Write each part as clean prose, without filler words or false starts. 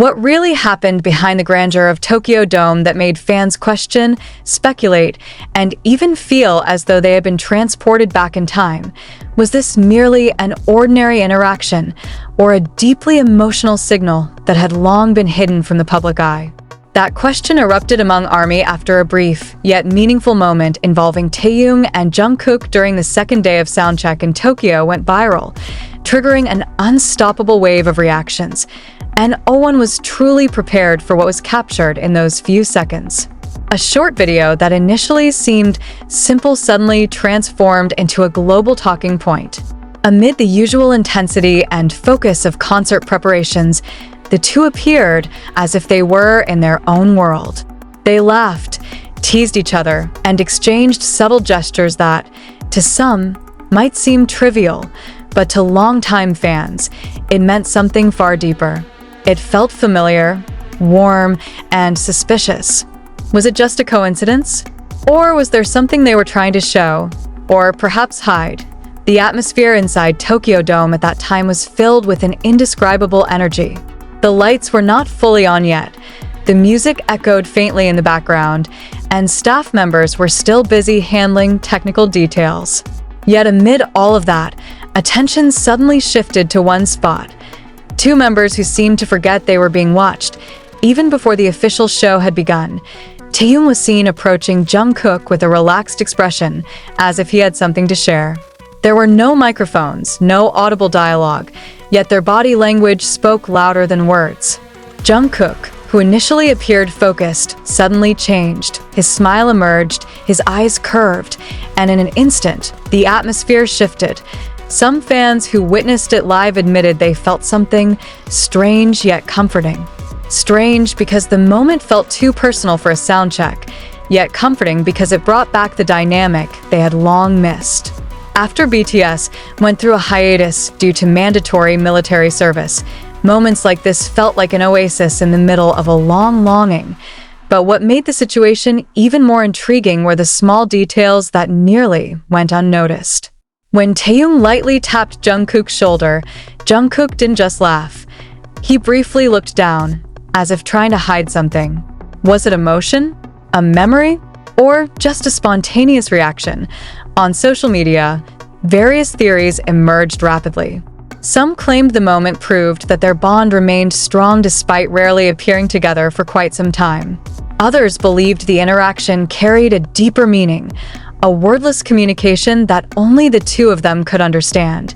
What really happened behind the grandeur of Tokyo Dome that made fans question, speculate, and even feel as though they had been transported back in time? Was this merely an ordinary interaction, or a deeply emotional signal that had long been hidden from the public eye? That question erupted among ARMY after a brief, yet meaningful moment involving Taehyung and Jungkook during the second day of Soundcheck in Tokyo went viral, triggering an unstoppable wave of reactions. And no one was truly prepared for what was captured in those few seconds. A short video that initially seemed simple suddenly transformed into a global talking point. Amid the usual intensity and focus of concert preparations, the two appeared as if they were in their own world. They laughed, teased each other, and exchanged subtle gestures that, to some, might seem trivial, but to longtime fans, it meant something far deeper. It felt familiar, warm, and suspicious. Was it just a coincidence? Or was there something they were trying to show, or perhaps hide? The atmosphere inside Tokyo Dome at that time was filled with an indescribable energy. The lights were not fully on yet. The music echoed faintly in the background, and staff members were still busy handling technical details. Yet amid all of that, attention suddenly shifted to one spot. Two members who seemed to forget they were being watched, even before the official show had begun. Taehyung was seen approaching Jungkook with a relaxed expression, as if he had something to share. There were no microphones, no audible dialogue, yet their body language spoke louder than words. Jungkook, who initially appeared focused, suddenly changed. His smile emerged, his eyes curved, and in an instant, the atmosphere shifted. Some fans who witnessed it live admitted they felt something strange yet comforting. Strange because the moment felt too personal for a sound check, yet comforting because it brought back the dynamic they had long missed. After BTS went through a hiatus due to mandatory military service, moments like this felt like an oasis in the middle of a long longing. But what made the situation even more intriguing were the small details that nearly went unnoticed. When Taehyung lightly tapped Jungkook's shoulder, Jungkook didn't just laugh. He briefly looked down, as if trying to hide something. Was it emotion? A memory? Or just a spontaneous reaction? On social media, various theories emerged rapidly. Some claimed the moment proved that their bond remained strong despite rarely appearing together for quite some time. Others believed the interaction carried a deeper meaning, a wordless communication that only the two of them could understand.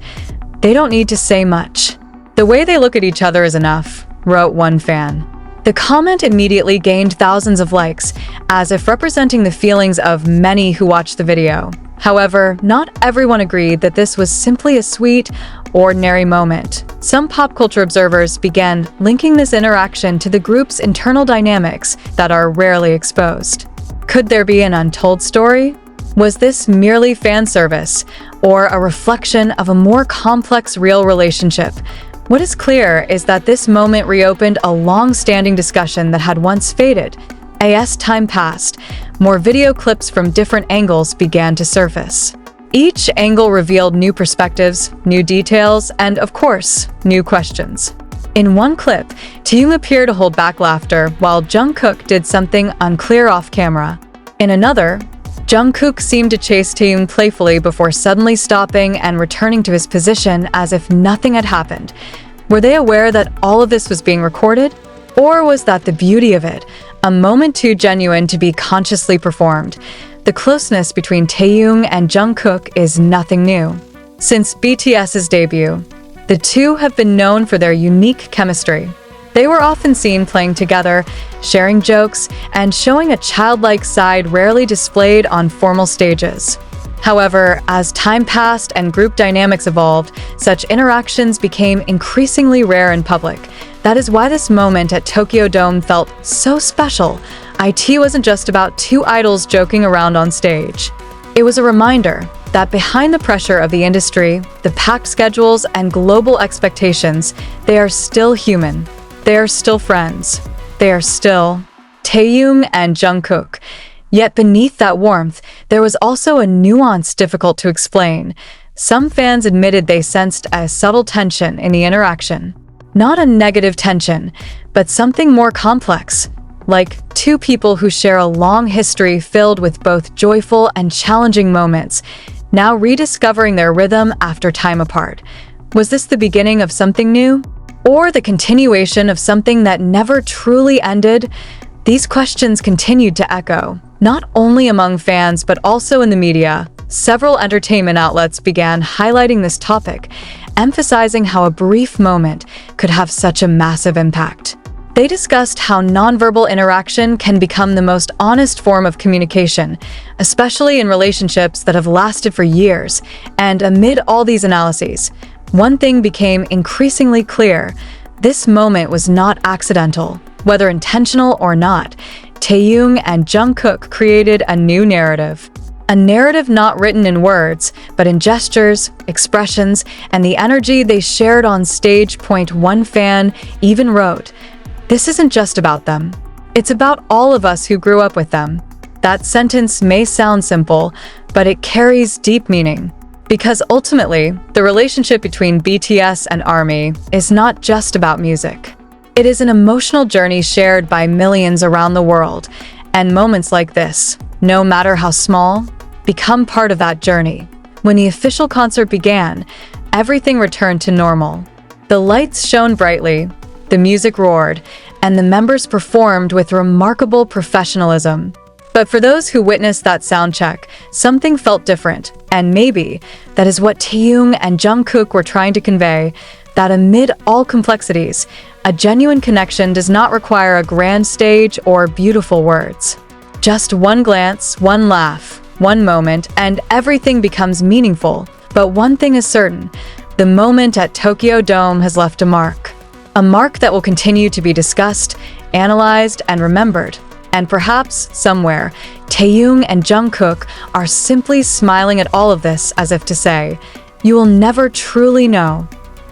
They don't need to say much. The way they look at each other is enough, wrote one fan. The comment immediately gained thousands of likes, as if representing the feelings of many who watched the video. However, not everyone agreed that this was simply a sweet, ordinary moment. Some pop culture observers began linking this interaction to the group's internal dynamics that are rarely exposed. Could there be an untold story? Was this merely fan service, or a reflection of a more complex real relationship? What is clear is that this moment reopened a long-standing discussion that had once faded. As time passed, more video clips from different angles began to surface. Each angle revealed new perspectives, new details, and, of course, new questions. In one clip, Taehyung appeared to hold back laughter while Jungkook did something unclear off-camera. In another, Jungkook seemed to chase Taehyung playfully before suddenly stopping and returning to his position as if nothing had happened. Were they aware that all of this was being recorded? Or was that the beauty of it, a moment too genuine to be consciously performed? The closeness between Taehyung and Jungkook is nothing new. Since BTS's debut, the two have been known for their unique chemistry. They were often seen playing together, sharing jokes, and showing a childlike side rarely displayed on formal stages. However, as time passed and group dynamics evolved, such interactions became increasingly rare in public. That is why this moment at Tokyo Dome felt so special. IT wasn't just about two idols joking around on stage. It was a reminder that behind the pressure of the industry, the packed schedules, and global expectations, they are still human. They are still friends. They are still Taehyung and Jungkook. Yet beneath that warmth, there was also a nuance difficult to explain. Some fans admitted they sensed a subtle tension in the interaction. Not a negative tension, but something more complex, like two people who share a long history filled with both joyful and challenging moments, now rediscovering their rhythm after time apart. Was this the beginning of something new? Or the continuation of something that never truly ended? These questions continued to echo, not only among fans but also in the media. Several entertainment outlets began highlighting this topic, emphasizing how a brief moment could have such a massive impact. They discussed how nonverbal interaction can become the most honest form of communication, especially in relationships that have lasted for years. And amid all these analyses, one thing became increasingly clear: this moment was not accidental. Whether intentional or not, Taehyung and Jungkook created a new narrative. A narrative not written in words, but in gestures, expressions, and the energy they shared on stage. One fan even wrote, "This isn't just about them. It's about all of us who grew up with them." That sentence may sound simple, but it carries deep meaning. Because ultimately, the relationship between BTS and ARMY is not just about music. It is an emotional journey shared by millions around the world, and moments like this, no matter how small, become part of that journey. When the official concert began, everything returned to normal. The lights shone brightly, the music roared, and the members performed with remarkable professionalism. But for those who witnessed that soundcheck, something felt different, and maybe that is what Taehyung and Jungkook were trying to convey, that amid all complexities, a genuine connection does not require a grand stage or beautiful words. Just one glance, one laugh, one moment, and everything becomes meaningful. But one thing is certain: the moment at Tokyo Dome has left a mark. A mark that will continue to be discussed, analyzed, and remembered. And perhaps, somewhere, Taehyung and Jungkook are simply smiling at all of this as if to say, "You will never truly know."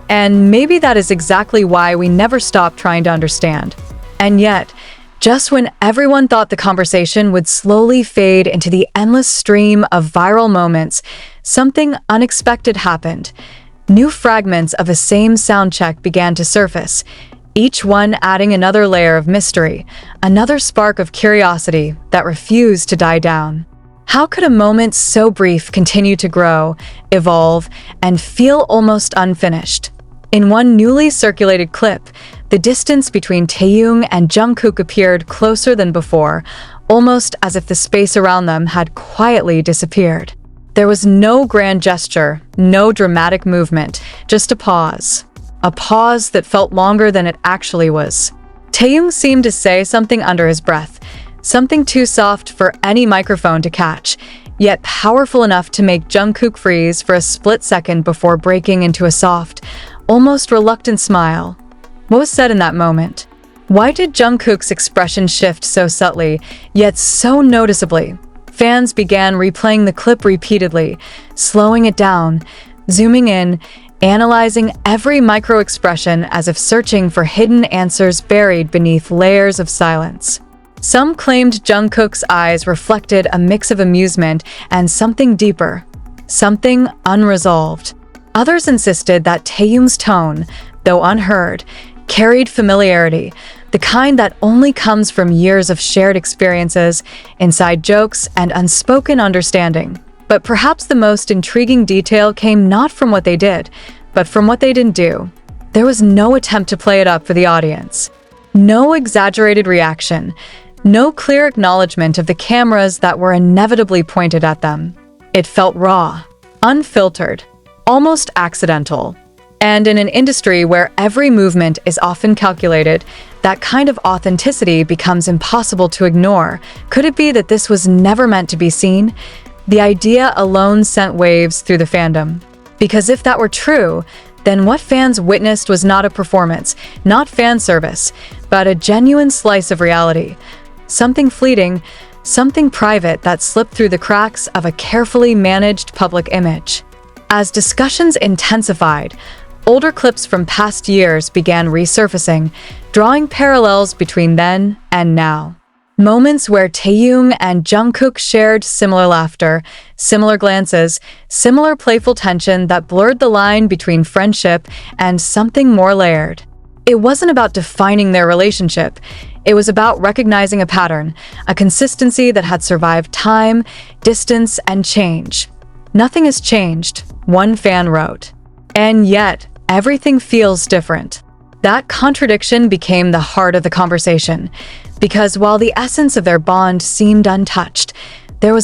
And maybe that is exactly why we never stop trying to understand. And yet, just when everyone thought the conversation would slowly fade into the endless stream of viral moments, something unexpected happened. New fragments of a same soundcheck began to surface, each one adding another layer of mystery, another spark of curiosity that refused to die down. How could a moment so brief continue to grow, evolve, and feel almost unfinished? In one newly circulated clip, the distance between Taehyung and Jungkook appeared closer than before, almost as if the space around them had quietly disappeared. There was no grand gesture, no dramatic movement, just a pause. A pause that felt longer than it actually was. Taehyung seemed to say something under his breath, something too soft for any microphone to catch, yet powerful enough to make Jungkook freeze for a split second before breaking into a soft, almost reluctant smile. What was said in that moment? Why did Jungkook's expression shift so subtly, yet so noticeably? Fans began replaying the clip repeatedly, slowing it down, zooming in, analyzing every micro-expression as if searching for hidden answers buried beneath layers of silence. Some claimed Jungkook's eyes reflected a mix of amusement and something deeper, something unresolved. Others insisted that Taehyung's tone, though unheard, carried familiarity, the kind that only comes from years of shared experiences, inside jokes, and unspoken understanding. But perhaps the most intriguing detail came not from what they did, but from what they didn't do. There was no attempt to play it up for the audience. No exaggerated reaction. No clear acknowledgement of the cameras that were inevitably pointed at them. It felt raw, unfiltered, almost accidental. And in an industry where every movement is often calculated, that kind of authenticity becomes impossible to ignore. Could it be that this was never meant to be seen? The idea alone sent waves through the fandom. Because if that were true, then what fans witnessed was not a performance, not fan service, but a genuine slice of reality. Something fleeting, something private that slipped through the cracks of a carefully managed public image. As discussions intensified, older clips from past years began resurfacing, drawing parallels between then and now. Moments where Taehyung and Jungkook shared similar laughter, similar glances, similar playful tension that blurred the line between friendship and something more layered. It wasn't about defining their relationship. It was about recognizing a pattern, a consistency that had survived time, distance, and change. Nothing has changed, one fan wrote. And yet, everything feels different. That contradiction became the heart of the conversation, because while the essence of their bond seemed untouched, there was